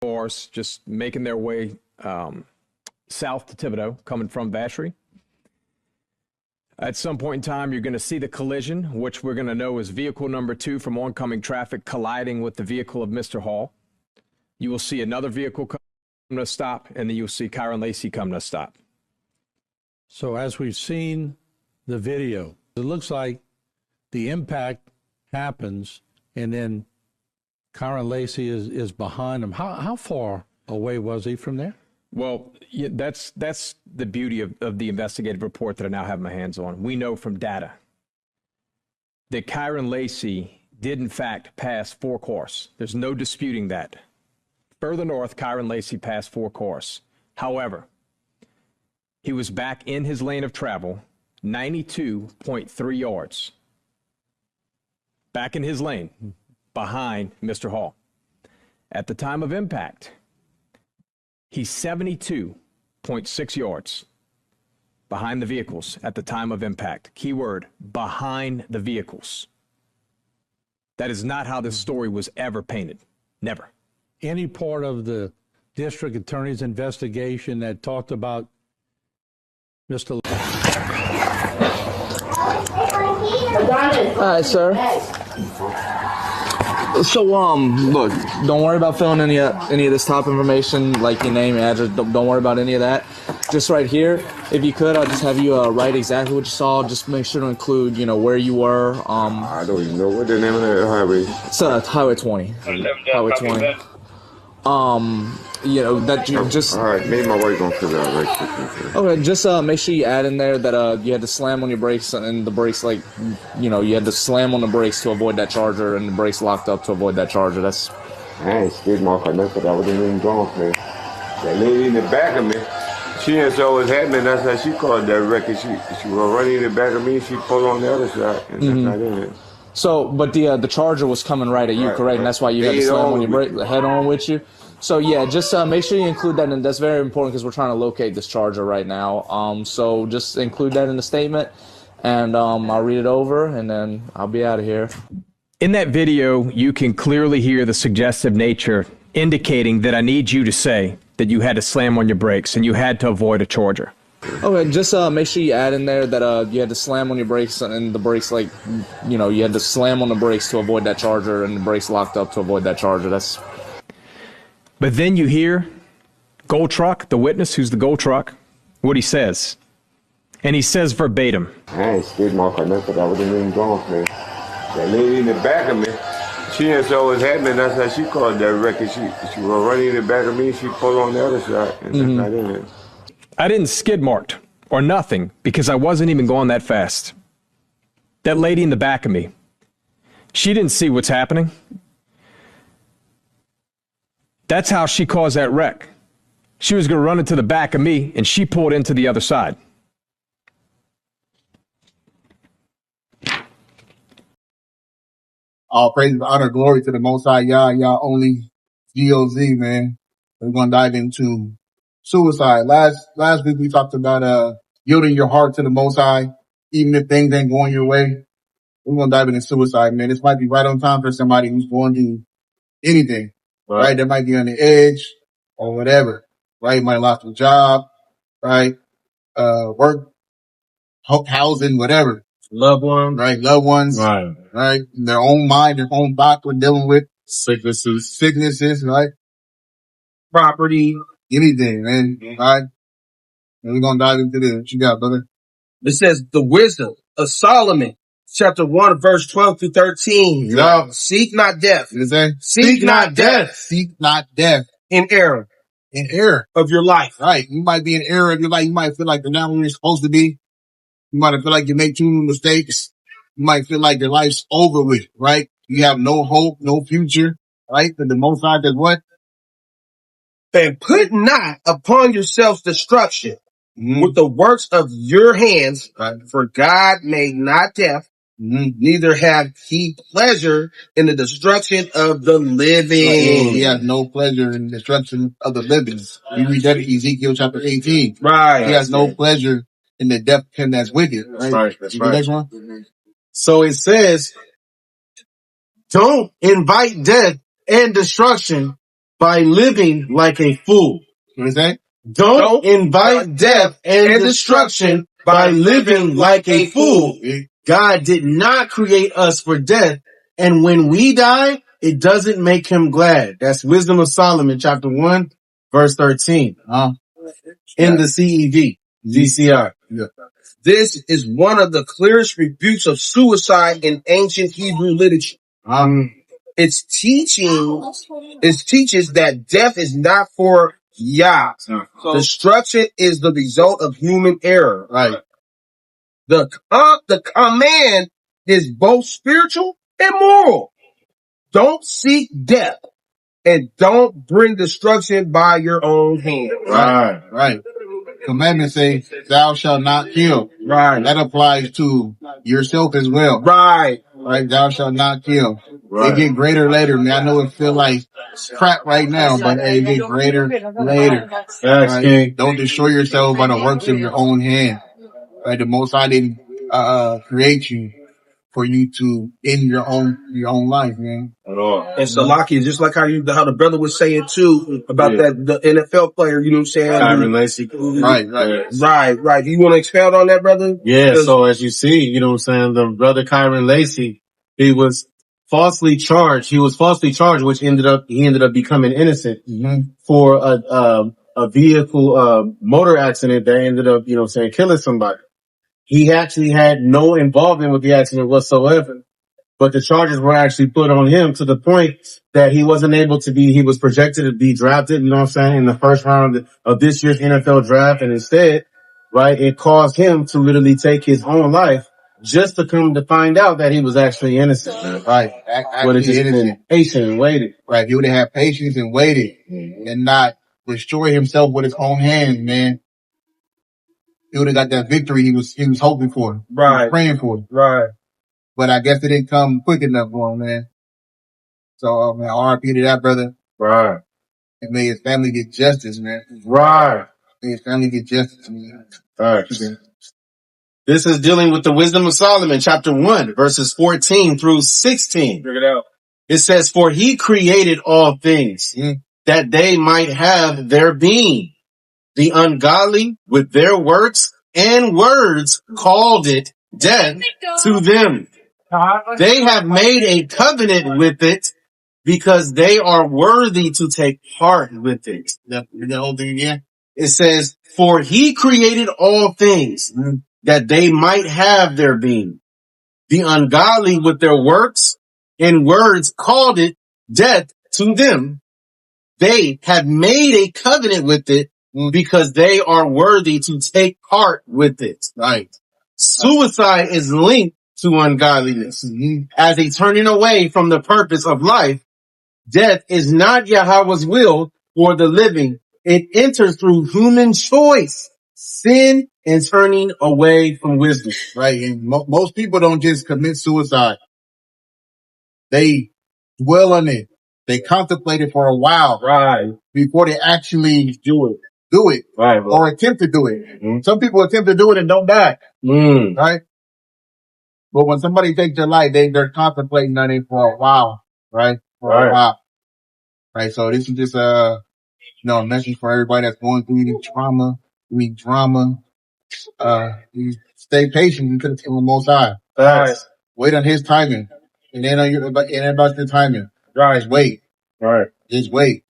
Cars just making their way south to Thibodaux, coming from Vacherie. At some point in time, you're going to see the collision, which we're going to know is vehicle number 2 from oncoming traffic colliding with the vehicle of Mr. Hall. You will see another vehicle come to a stop, and then you'll see Kyron Lacey come to a stop. So as we've seen the video, it looks like the impact happens, and then Kyron Lacey is behind him. How far away was he from there? Well, yeah, that's the beauty of the investigative report that I now have my hands on. We know from data that Kyron Lacey did, in fact, pass 4 cars. There's no disputing that. Further north, Kyron Lacey passed 4 cars. However, he was back in his lane of travel, 92.3 yards. Back in his lane, behind Mr. Hall. At the time of impact, he's 72.6 yards behind the vehicles at the time of impact. Keyword, behind the vehicles. That is not how this story was ever painted. Never. Any part of the district attorney's investigation that talked about Mr. All right, sir. So, look, don't worry about filling any of this top information, like your name, address. Don't worry about any of that. Just right here, if you could, I'll just have you write exactly what you saw. Just make sure to include, where you were. I don't even know what the name of that highway. It's Highway 20. Highway 20. That you just. All right, maybe my wife gonna figure out right quick. Okay, just make sure you add in there that you had to slam on your brakes, and the brakes, you had to slam on the brakes to avoid that charger, and the brakes locked up to avoid that charger. That's. I ain't skid mark or nothing, but I wasn't even going, man. That lady in the back of me, she didn't saw what's happening. That's how she called that wreck. She was running in the back of me. She pulled on the other side, and that's not in it. So, but the charger was coming right at you, correct? Right. And that's why you had to slam on your brake, head on with you. So yeah, just make sure you include that, and that's very important because we're trying to locate this charger right now. So just include that in the statement, and I'll read it over, and then I'll be out of here. In that video, you can clearly hear the suggestive nature indicating that I need you to say that you had to slam on your brakes and you had to avoid a charger. Okay, just make sure you add in there that you had to slam on your brakes, and the brakes, you had to slam on the brakes to avoid that charger, and the brakes locked up to avoid that charger. That's. But then you hear Gold Truck, the witness, who's the Gold Truck, what he says. And he says verbatim. I ain't skid mark or nothing, but I wasn't even going, man. That lady in the back of me, she didn't saw what's happening. That's how she called that wreck. She was running in the back of me. She pulled on the other side, and that's not in it. I didn't skid marked or nothing because I wasn't even going that fast. That lady in the back of me, she didn't see what's happening. That's how she caused that wreck. She was going to run into the back of me, and she pulled into the other side. All praise, honor, glory to the Most High, Yah only, GOZ, man. We're going to dive into suicide. Last week we talked about yielding your heart to the Most High, even if things ain't going your way. We're going to dive into suicide, man. This might be right on time for somebody who's going to anything. Right? They might be on the edge or whatever, right? Might have lost a job, right? Work, housing, whatever. Loved ones. Right? Loved ones. Right. Right? Their own mind, their own thoughts we're dealing with. Sicknesses, right? Property. Anything, man. Right? And we're going to dive into this. What you got, brother? It says the wisdom of Solomon. Chapter 1, verse 12 through 13. Yeah. Seek not death. What is that? Seek not death. Seek not death. In error. In error. Of your life. Right. You might be in error of your life. You might feel like you're not where you're supposed to be. You might feel like you make too many mistakes. You might feel like your life's over with, right? You have no hope, no future, right? But the Most High does what? And put not upon yourselves destruction with the works of your hands, for God made not death, neither have he pleasure in the destruction of the living. He has no pleasure in the destruction of the living. We read that in Ezekiel chapter 18. Right. He has no pleasure in the death of him that's wicked. Right. That's right. The next one. So it says, don't invite death and destruction by living like a fool. What is that? Don't invite death and destruction by living like a fool. God did not create us for death, and when we die, it doesn't make him glad. That's Wisdom of Solomon, chapter 1, verse 13. In the CEV, VCR. Yeah. This is one of the clearest rebukes of suicide in ancient Hebrew literature. It teaches that death is not for Yah. Destruction is the result of human error. Right. The command is both spiritual and moral. Don't seek death and don't bring destruction by your own hand. Right. Right. Commandments say, thou shalt not kill. Right. That applies to yourself as well. Right. Right. Thou shalt not kill. Right. It get greater later, man. I know it feel like crap right now, but it get greater later. Right? Don't destroy yourself by the works of your own hand. Right. The Most High didn't create you for you to end your own life, man. And Salaki, just like how the brother was saying too about the NFL player, you know what I'm saying? Kyron Lacy. Right. You want to expound on that, brother? Yeah. So as you see, you know what I'm saying, the brother Kyron Lacy, he was falsely charged, which he ended up becoming innocent for a vehicle motor accident that ended up, you know what I'm saying, killing somebody. He actually had no involvement with the accident whatsoever, but the charges were actually put on him to the point that he was projected to be drafted, you know what I'm saying, in the first round of this year's NFL draft. And instead, right, it caused him to literally take his own life just to come to find out that he was actually innocent. Right. Would have just been patient and waited. Right. He would have had patience and waited and not destroy himself with his own hands, man. He would have got that victory he was hoping for. Right. He was praying for. Right. But I guess it didn't come quick enough for him, man. So, man, RIP to that brother. Right. And may his family get justice, man. Right. May his family get justice, man. Right. This is dealing with the Wisdom of Solomon, chapter 1, verses 14 through 16. Check it out. It says, for he created all things that they might have their being. The ungodly with their works and words called it death to them. They have made a covenant with it because they are worthy to take part with it. The whole thing again? It says, for he created all things that they might have their being. The ungodly with their works and words called it death to them. They have made a covenant with it because they are worthy to take part with it. Right. Suicide is linked to ungodliness. As a turning away from the purpose of life, death is not Yahweh's will for the living. It enters through human choice, sin, and turning away from wisdom. Right. And most people don't just commit suicide. They dwell on it. They contemplate it for a while. Right. Before they actually Do it. Right. Or attempt to do it. Some people attempt to do it and don't die. Right. But when somebody takes their life, they're contemplating on it for a while. Right. For a while. Right. So this is just, a message for everybody that's going through any trauma, drama. You stay patient until the Most High. Right. Wait on his timing. And then about the timing. Right. Just wait. Right. Just wait.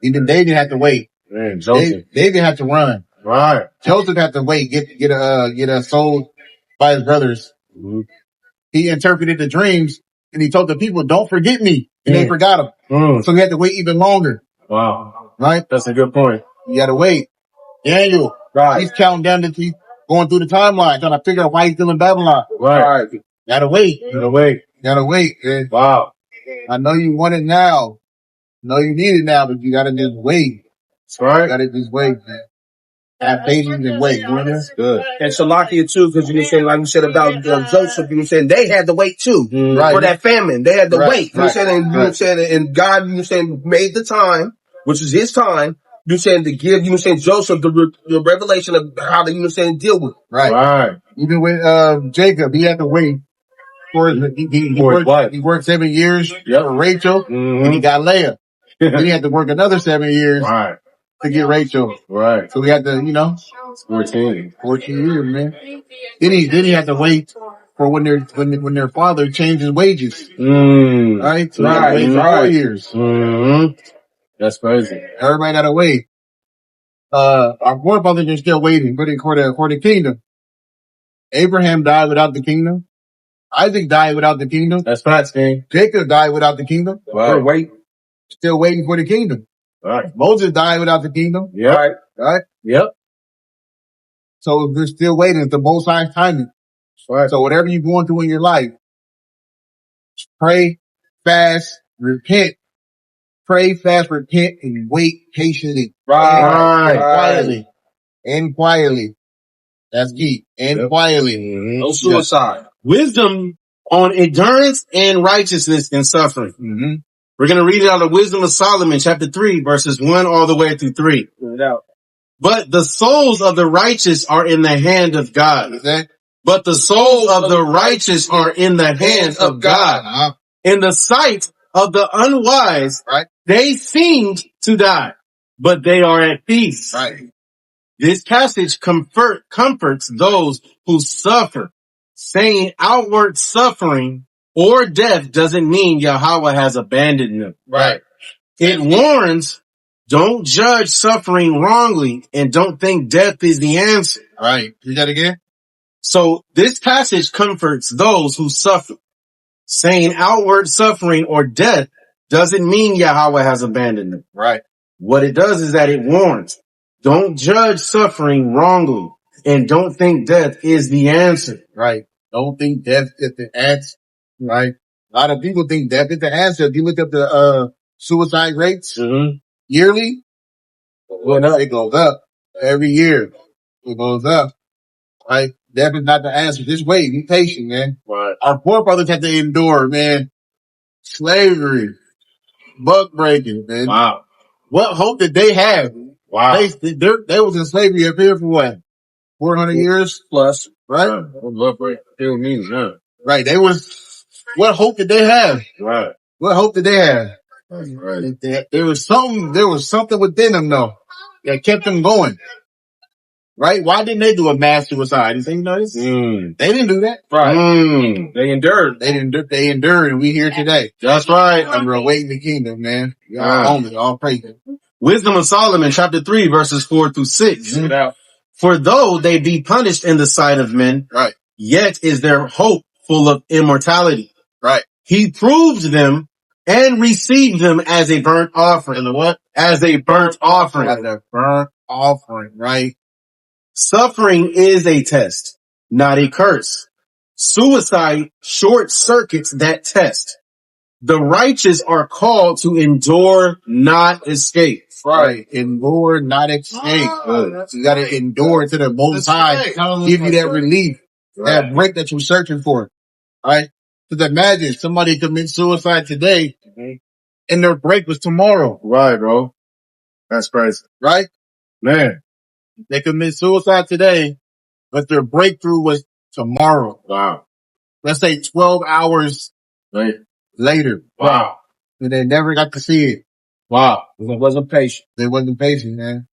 Even David had to wait. Man, Joseph. David had to run. Right. Joseph had to wait, get sold by his brothers. He interpreted the dreams and he told the people, don't forget me. And they forgot him. So he had to wait even longer. Wow. Right? That's a good point. You gotta wait. Daniel. Right. He's counting down he's going through the timeline, trying to figure out why he's still in Babylon. Right. Gotta wait. Gotta wait. Man. Wow. I know you want it now. I know you need it now, but you gotta just wait. That's right. You gotta just wait, man. Have patience and wait. Good. And Shalakia too, because you were saying, like you said about Joseph, you were saying they had to wait too. For that famine. They had to wait. You were saying, and God, you were saying, made the time, which is his time, you were saying to give, you were saying Joseph the revelation of how to, you were saying, deal with it. Right. Even with Jacob, he had to wait for his wife. He worked 7 years for Rachel, and he got Leah. Then he had to work another 7 years Right. to get Rachel. Right. So we had to, 14. 14 years, man. Then he had to wait for when their father changed his wages. Right? So he had to wait for 4 years. That's crazy. Everybody got to wait. Our forefathers are still waiting for the kingdom. Abraham died without the kingdom. Isaac died without the kingdom. That's facts, King. Jacob died without the kingdom. Wow. Still waiting for the kingdom. Right. Moses died without the kingdom. Yep. Right? Yep. So we're still waiting. It's the Most High's timing. Right. So whatever you're going through in your life, pray, fast, repent. Pray, fast, repent, and wait patiently. Right. And quietly. That's key. And quietly. No suicide. Wisdom on endurance and righteousness in suffering. We're going to read it out of Wisdom of Solomon, chapter 3, verses 1 all the way through 3. But the souls of the righteous are in the hand of God. But the souls of the righteous are in the hand of God. In the sight of the unwise, they seemed to die, but they are at peace. Right. This passage comforts those who suffer, saying outward suffering or death doesn't mean Yahweh has abandoned them. Right. It warns, don't judge suffering wrongly and don't think death is the answer. Right. Do that again? So this passage comforts those who suffer, saying outward suffering or death doesn't mean Yahweh has abandoned them. Right. What it does is that it warns, don't judge suffering wrongly and don't think death is the answer. Right. Don't think death is the answer. Right. A lot of people think death is the answer. If you look up the suicide rates yearly, it goes up every year. It goes up. Right. Death is not the answer. Just wait. Be patient, man. Right. Our forefathers had to endure, man. Slavery. Buck breaking, man. Wow. What hope did they have? Wow. They was in slavery up here for what? 400 years Plus. right? What break still means, Right. What hope did they have? Right. What hope did they have? Right. There was something within them though that kept them going. Right? Why didn't they do a mass suicide? You notice? They didn't do that. Right. They endured. They endured and we here today. That's right. And we're awaiting the kingdom, man. All praise it. Wisdom of Solomon, chapter 3, verses 4 through 6. For though they be punished in the sight of men, right, yet is their hope full of immortality. Right. He proved them and received them as a burnt offering. And what? As a burnt offering. As a burnt offering, right? Suffering is a test, not a curse. Suicide short circuits that test. The righteous are called to endure, not escape. Right. Endure, not escape. You gotta endure to the Most High. Give you that relief, that break that you're searching for. Right? Because imagine somebody commits suicide today and their break was tomorrow. Right, bro. That's crazy. Right? Man. They commit suicide today, but their breakthrough was tomorrow. Wow. Let's say 12 hours later. Wow. And they never got to see it. Wow. They wasn't patient. They wasn't patient, man.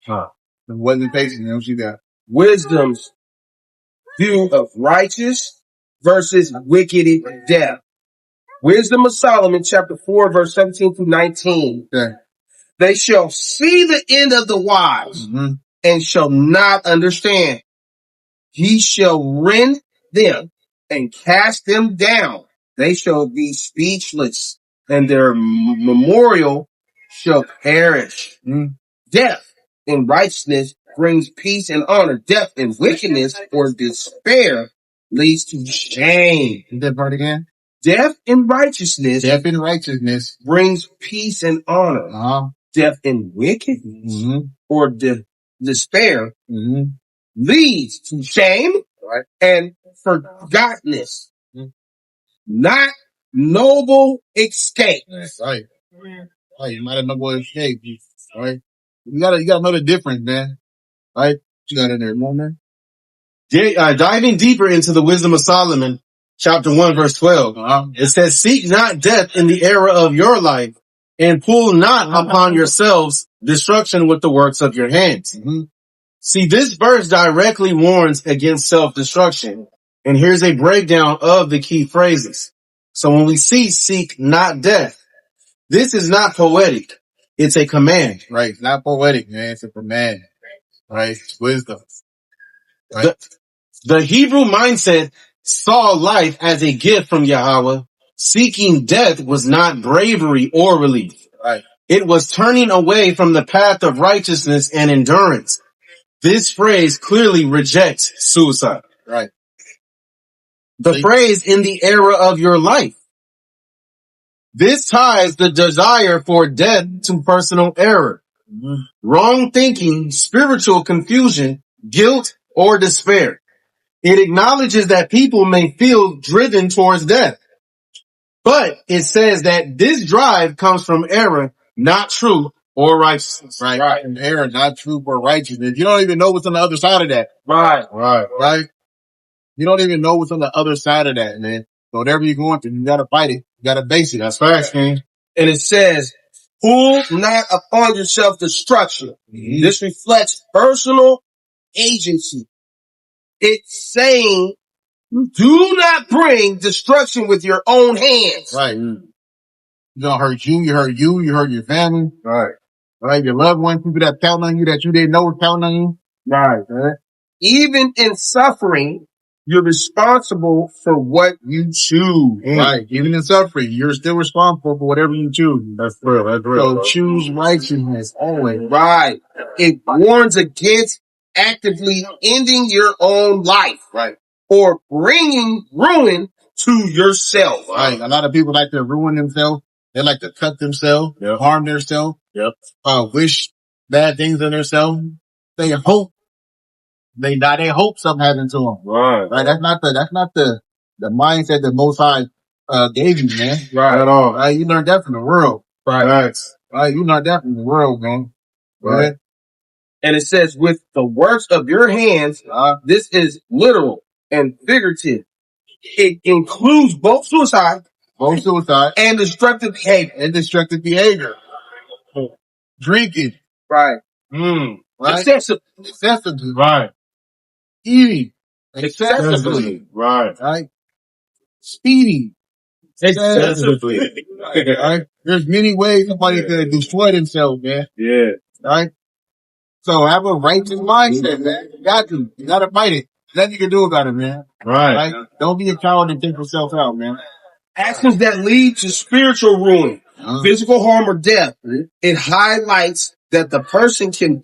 They wasn't patient. They don't see that. Wisdom's view of righteous versus wicked death. Wisdom of Solomon, chapter 4, verse 17 through 19. Okay. They shall see the end of the wise and shall not understand. He shall rend them and cast them down. They shall be speechless and their memorial shall perish. Death in righteousness brings peace and honor. Death in wickedness or despair leads to shame. Read that part again. Death in righteousness. Death in righteousness brings peace and honor. Death in wickedness or despair leads to shame and forgottenness. Not noble escape. Right. Right. You might have noble escape. Right. You gotta know the difference, man. Right. You got in there, man. Diving deeper into the Wisdom of Solomon, chapter 1, verse 12. It says, seek not death in the era of your life, and pull not upon yourselves destruction with the works of your hands. See, this verse directly warns against self-destruction. And here's a breakdown of the key phrases. So when we see seek not death, this is not poetic. It's a command. Right. It's not poetic, man. It's a command. Right. It's wisdom. Right. The Hebrew mindset saw life as a gift from Yahweh. Seeking death was not bravery or relief. Right. It was turning away from the path of righteousness and endurance. This phrase clearly rejects suicide. Right. The phrase in the era of your life. This ties the desire for death to personal error, wrong thinking, spiritual confusion, guilt, or despair. It acknowledges that people may feel driven towards death, but it says that this drive comes from error, not truth or righteousness. Right. Right. And error, not truth or righteousness. You don't even know what's on the other side of that. Right. Right. You don't even know what's on the other side of that, man. So whatever you're going through, you gotta fight it. You gotta face it. That's facts, man. And it says, pull not upon yourself destruction. This reflects personal agency. It's saying, do not bring destruction with your own hands. Right. You don't hurt you, you hurt you, you hurt your family. Right. Right. Your loved ones, people that count on you that you didn't know were counting on you. Right. Even in suffering, you're responsible for what you choose. Right. Even in suffering, you're still responsible for whatever you choose. That's real. That's real. So choose righteousness always. Right. It warns against actively ending your own life. Right. Or bringing ruin to yourself. Right. A lot of people like to ruin themselves. They like to cut themselves, harm themselves, wish bad things on themselves. They hope they die. They hope something happens to them. Right. That's not the mindset that Most High, gave you, man. Right. At all. Right. You learned that from the world. Right. Right. You learned that from the world, man. Right. And it says, with the works of your hands, this is literal and figurative. It includes both suicide and destructive behavior. Drinking. Right. Right. Excessively. Right. Eating. Excessively. Right. Speeding. Excessively. Right. There's many ways somebody could destroy themselves, man. Yeah. Right. So have a righteous mindset, man. You got to. You got to fight it. Nothing you can do about it, man. Right. Don't be a coward and take yourself out, man. Actions that lead to spiritual ruin, physical harm, or death. It highlights that the person can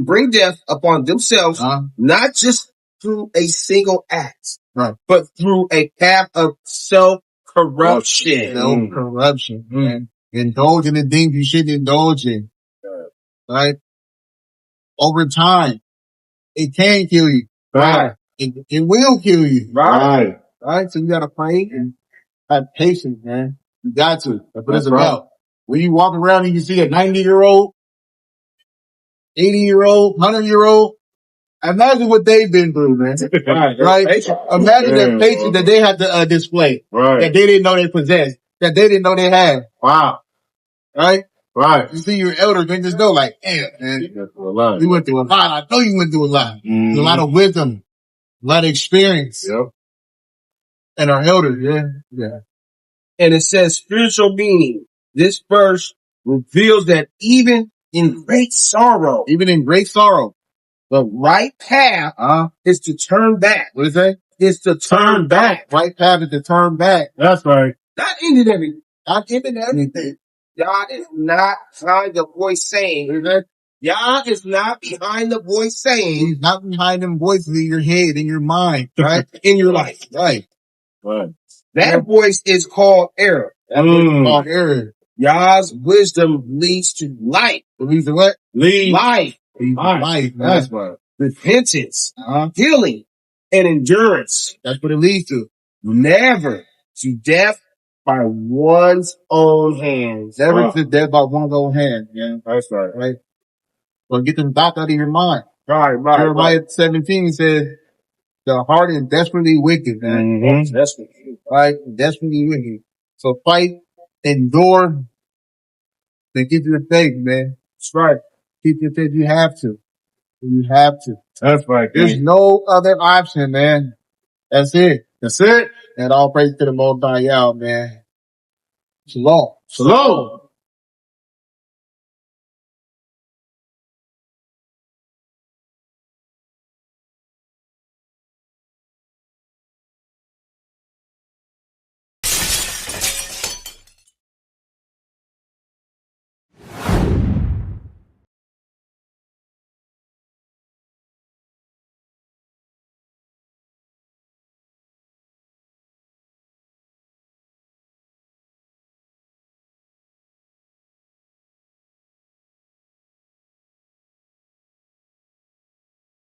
bring death upon themselves, not just through a single act, but through a path of self-corruption. Self-corruption, man. Indulge in the things you shouldn't indulge in. Right? Over time, it can kill you. Right. It will kill you. Right. Right? So you gotta pray and have patience, man. You got to. That's what it's right. about. When you walk around and you see a 90-year-old, 80-year-old, 100-year-old, imagine what they've been through, man. Right? Imagine the patience that they had to display. Right. That they didn't know they possessed. That they didn't know they had. Wow. Right? Right. You see your elders, they just know like, damn, man. You went through a lot. I know you went through a lot. A lot of wisdom. A lot of experience. Yep. And our elders, yeah. And it says spiritual meaning. This verse reveals that even in great sorrow, the right path is to turn back. What is that? Is to turn back. Right path is to turn back. That's right. Not ending everything. Not ending everything. God is not behind the voice saying. God is not behind the voice saying. He's not behind them voices in your head, in your mind, right? In your life. Right. That voice is called error. That voice is called error. God's wisdom leads to life. It leads to what? Life. Life. That's what. Repentance, healing, and endurance. That's what it leads to. Never to death by one's own hands. Never to death by one's own hand. Yeah. That's right. Right. So get them thoughts out of your mind. Right. Jeremiah 17 says, the heart is desperately wicked, man. Desperately. Right? Desperately wicked. So fight, endure, Then keep your faith, man. That's right. Keep your faith. You have to. You have to. That's right. There's no other option, man. That's it. That's it. And all praise to the Most High Yah, man. Shalom. Shalom.